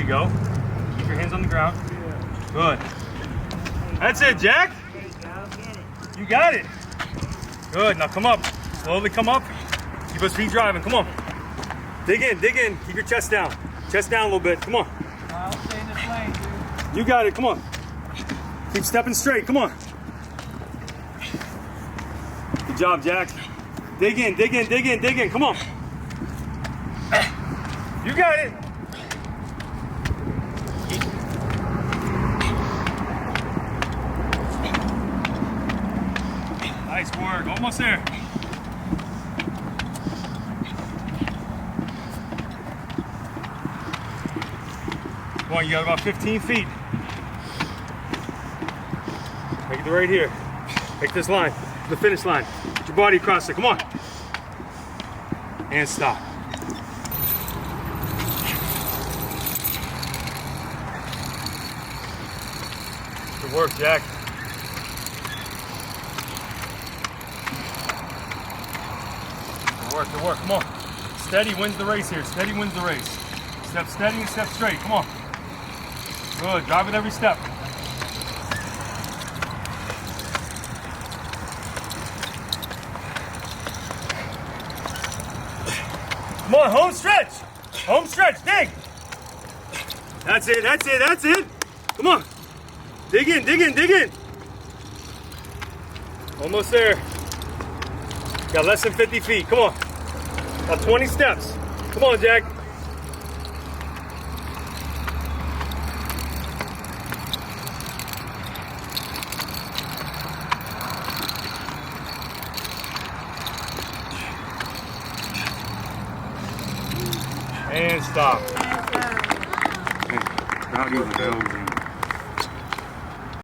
you go. Keep your hands on the ground. Good. That's it, Jack. You got it. Good. Now come up. Slowly come up. Keep those feet driving. Come on. Dig in. Dig in. Keep your chest down. Chest down a little bit. Come on. I'll stay in this lane, dude. You got it. Come on. Keep stepping straight. Come on. Good job, Jack. Dig in. Dig in. Dig in. Dig in. Come on. You got it. Nice work. Almost there. Come on, you got about 15 feet. Make it right here. Make this line, the finish line. Get your body across it. Come on. And stop. Good work, Jack. Good work, good work. Come on. Steady wins the race here. Steady wins the race. Step steady and step straight. Come on. Good. Drive with every step. Come on, home stretch. Home stretch. Dig. That's it. That's it. That's it. Come on. Dig in. Dig in. Dig in. Almost there. Got less than 50 feet. Come on. About 20 steps. Come on, Jack. And stop. Now you go.